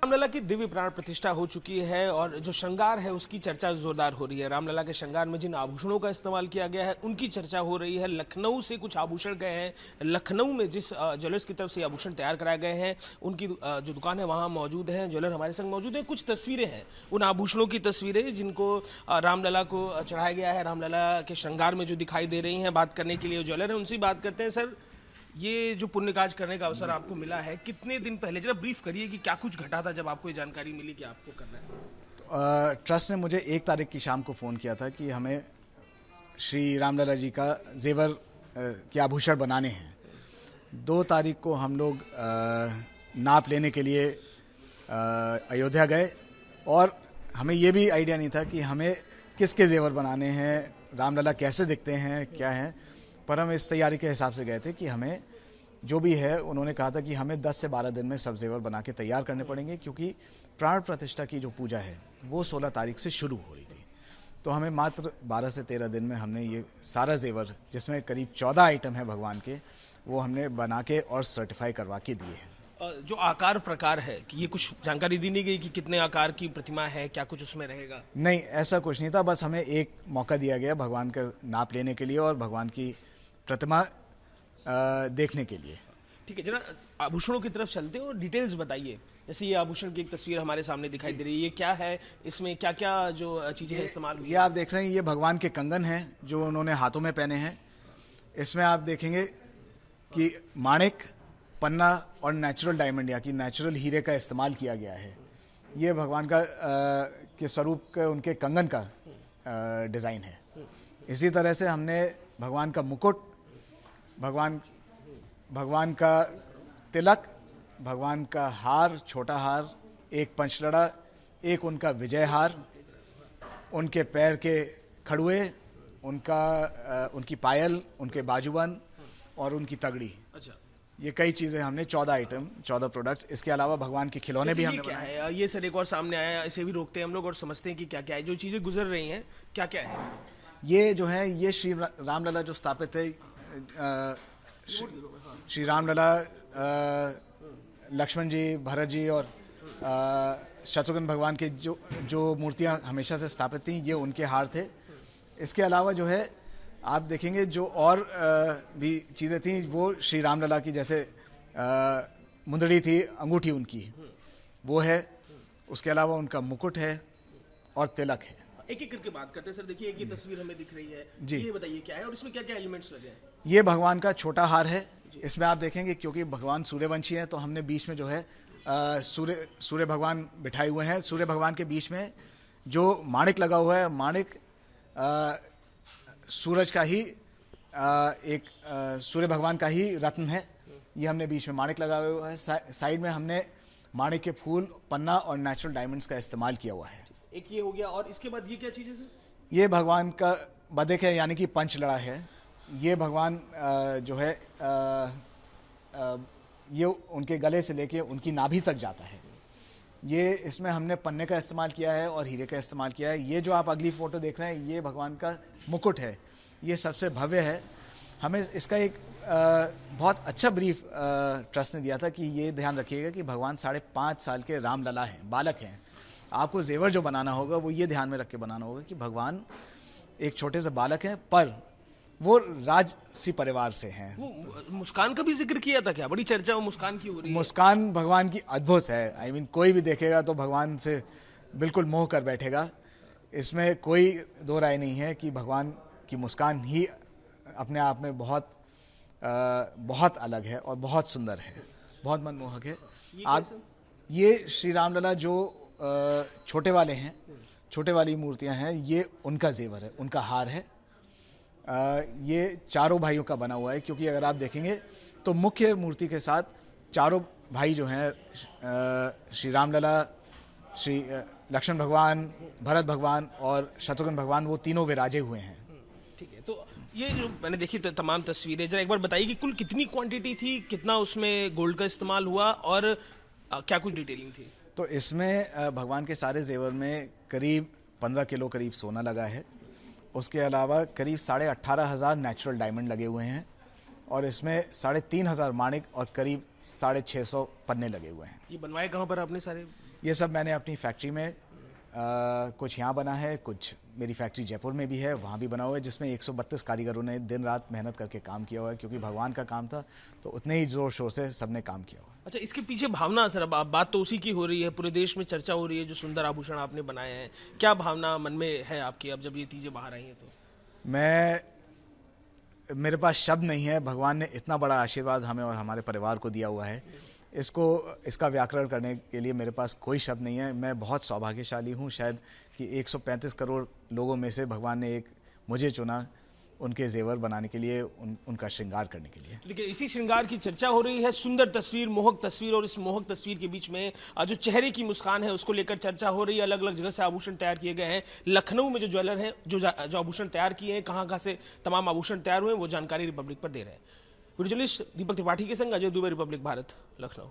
रामलला की दिव्य प्राण प्रतिष्ठा हो चुकी है और जो श्रृंगार है उसकी चर्चा जोरदार हो रही है। रामलला के श्रृंगार में जिन आभूषणों का इस्तेमाल किया गया है उनकी चर्चा हो रही है। लखनऊ से कुछ आभूषण गए हैं। लखनऊ में जिस ज्वेलर्स की तरफ से आभूषण तैयार कराए गए हैं उनकी जो दुकान है वहाँ मौजूद है। ज्वेलर हमारे संग मौजूद है। कुछ तस्वीरें हैं उन आभूषणों की तस्वीरें जिनको रामलला को चढ़ाया गया है। रामलला के श्रृंगार में जो दिखाई दे रही हैं। बात करने के लिए ज्वेलर है उनसे बात करते हैं। सर, ये जो पुण्य काज करने का अवसर आपको मिला है, कितने दिन पहले जरा ब्रीफ करिए कि क्या कुछ घटा था जब आपको ये जानकारी मिली कि आपको करना है। ट्रस्ट ने मुझे 1 तारीख की शाम को फ़ोन किया था कि हमें श्री रामलला जी का जेवर के आभूषण बनाने हैं। 2 तारीख को हम लोग नाप लेने के लिए अयोध्या गए और हमें ये भी आइडिया नहीं था कि हमें किसके जेवर बनाने हैं, रामलला कैसे दिखते हैं, क्या है। पर हम इस तैयारी के हिसाब से गए थे कि हमें जो भी है, उन्होंने कहा था कि हमें 10 से 12 दिन में सब जेवर बना के तैयार करने पड़ेंगे, क्योंकि प्राण प्रतिष्ठा की जो पूजा है वो 16 तारीख से शुरू हो रही थी। तो हमें मात्र 12 से 13 दिन में हमने ये सारा जेवर, जिसमें करीब 14 आइटम है भगवान के, वो हमने बना के और सर्टिफाई करवा के दिए हैं। जो आकार प्रकार है कि ये कुछ जानकारी दी नहीं गई कि कितने आकार की प्रतिमा है, क्या कुछ उसमें रहेगा? नहीं, ऐसा कुछ नहीं था। बस हमें एक मौका दिया गया भगवान का नाप लेने के लिए और भगवान की प्रतिमा देखने के लिए। ठीक है, जरा आभूषणों की तरफ चलते हैं और डिटेल्स बताइए। जैसे ये आभूषण की एक तस्वीर हमारे सामने दिखाई दे रही है, ये क्या है, इसमें क्या क्या जो चीज़ें इस्तेमाल हुई? ये आप देख रहे हैं, ये भगवान के कंगन हैं जो उन्होंने हाथों में पहने हैं। इसमें आप देखेंगे कि माणिक, पन्ना और नेचुरल डायमंड या कि नेचुरल हीरे का इस्तेमाल किया गया है। ये भगवान का के स्वरूप के उनके कंगन का डिज़ाइन है। इसी तरह से हमने भगवान का मुकुट, भगवान का तिलक, भगवान का हार, छोटा हार, एक पंचलड़ा, एक उनका विजय हार, उनके पैर के खड़ुए, उनकी पायल, उनके बाजूबंद और उनकी तगड़ी। अच्छा, ये कई चीज़ें हमने 14 आइटम, 14 प्रोडक्ट्स। इसके अलावा भगवान के खिलौने भी हमने बनाए हैं। ये सर एक और सामने आया, इसे भी रोकते हैं हम लोग और समझते हैं कि क्या क्या है, जो चीज़ें गुजर रही हैं क्या क्या है। ये जो है, ये श्री रामलला जो स्थापित है, श्री रामलला लक्ष्मण जी, भरत जी और शत्रुघ्न भगवान के जो मूर्तियां हमेशा से स्थापित थी, ये उनके हार थे। इसके अलावा जो है, आप देखेंगे जो और भी चीज़ें थी वो श्री रामलला की, जैसे मुंदड़ी थी, अंगूठी उनकी वो है। उसके अलावा उनका मुकुट है और तिलक है। एक एक करके बात करते हैं। सर देखिए, एक ये तस्वीर हमें दिख रही है जी, ये बताइए क्या है और इसमें क्या क्या एलिमेंट्स लगे हैं? ये भगवान का छोटा हार है। इसमें आप देखेंगे, क्योंकि भगवान सूर्यवंशी हैं, तो हमने बीच में जो है सूर्य भगवान बिठाए हुए हैं। सूर्य भगवान के बीच में जो माणिक लगा हुआ है, माणिक सूरज का ही एक सूर्य भगवान का ही रत्न है। ये हमने बीच में माणिक लगा हुआ है। साइड में हमने माणिक के फूल, पन्ना और नेचुरल डायमंड्स का इस्तेमाल किया हुआ है। एक ये हो गया, और इसके बाद ये क्या चीज़ है सर? ये भगवान का बदक है, यानी कि पंचलड़ा है। ये भगवान जो है ये उनके गले से लेके उनकी नाभि तक जाता है। ये इसमें हमने पन्ने का इस्तेमाल किया है और हीरे का इस्तेमाल किया है। ये जो आप अगली फ़ोटो देख रहे हैं, ये भगवान का मुकुट है। ये सबसे भव्य है। हमें इसका एक बहुत अच्छा ब्रीफ ट्रस्ट ने दिया था कि ये ध्यान रखिएगा कि भगवान 5.5 साल के रामलला हैं, बालक हैं। आपको जेवर जो बनाना होगा वो ये ध्यान में रख के बनाना होगा कि भगवान एक छोटे से बालक हैं, पर वो राजसी परिवार से हैं। वो मुस्कान का भी जिक्र किया था क्या? बड़ी चर्चा वो मुस्कान की हो रही है। मुस्कान भगवान की अद्भुत है। आई मीन, कोई भी देखेगा तो भगवान से बिल्कुल मोह कर बैठेगा। इसमें कोई दो राय नहीं है कि भगवान की मुस्कान ही अपने आप में बहुत अलग है और बहुत सुंदर है, बहुत मनमोहक है। ये श्री रामलला जो छोटे वाले हैं, छोटे वाली मूर्तियां हैं, ये उनका जेवर है, उनका हार है। ये चारों भाइयों का बना हुआ है, क्योंकि अगर आप देखेंगे तो मुख्य मूर्ति के साथ चारों भाई जो हैं, श्री रामलला, श्री लक्ष्मण भगवान, भरत भगवान और शत्रुघ्न भगवान, वो तीनों विराजे हुए हैं। ठीक है, तो ये जो मैंने देखी तमाम तस्वीरें, जरा एक बार बताइए कि कुल कितनी क्वांटिटी थी, कितना उसमें गोल्ड का इस्तेमाल हुआ और क्या कुछ डिटेलिंग थी? तो इसमें भगवान के सारे जेवर में करीब 15 किलो करीब सोना लगा है। उसके अलावा करीब 18,500 नेचुरल डायमंड लगे हुए हैं और इसमें 3,500 माणिक और करीब 650 पन्ने लगे हुए हैं। ये बनवाए कहाँ पर आपने सारे? ये सब मैंने अपनी फैक्ट्री में कुछ यहाँ बना है, कुछ मेरी फैक्ट्री जयपुर में भी है, वहाँ भी बना हुआ है, जिसमें 132 कारीगरों ने दिन रात मेहनत करके काम किया हुआ है, क्योंकि भगवान का काम था तो उतने ही जोर शोर से सबने काम किया हुआ है। अच्छा, इसके पीछे भावना सर, अब बात तो उसी की हो रही है, पूरे देश में चर्चा हो रही है जो सुंदर आभूषण आपने बनाए हैं, क्या भावना मन में है आपकी अब जब ये चीजें बाहर आई हैं तो? मेरे पास शब्द नहीं है। भगवान ने इतना बड़ा आशीर्वाद हमें और हमारे परिवार को दिया हुआ है, इसका व्याकरण करने के लिए मेरे पास कोई शब्द नहीं है। मैं बहुत सौभाग्यशाली हूँ शायद कि 135 करोड़ लोगों में से भगवान ने मुझे चुना उनके जेवर बनाने के लिए, उनका श्रृंगार करने के लिए। लेकिन इसी श्रृंगार की चर्चा हो रही है, सुंदर तस्वीर, मोहक तस्वीर, और इस मोहक तस्वीर के बीच में जो चेहरे की मुस्कान है उसको लेकर चर्चा हो रही है। अलग अलग जगह से आभूषण तैयार किए गए हैं। लखनऊ में जो ज्वेलर हैं जो आभूषण तैयार किए हैं, कहाँ से तमाम आभूषण तैयार हुए हैं, वो जानकारी रिपब्लिक पर दे रहे हैं। वीडियो जर्नलिस्ट दीपक त्रिपाठी के संग अजय दुबे, रिपब्लिक भारत, लखनऊ।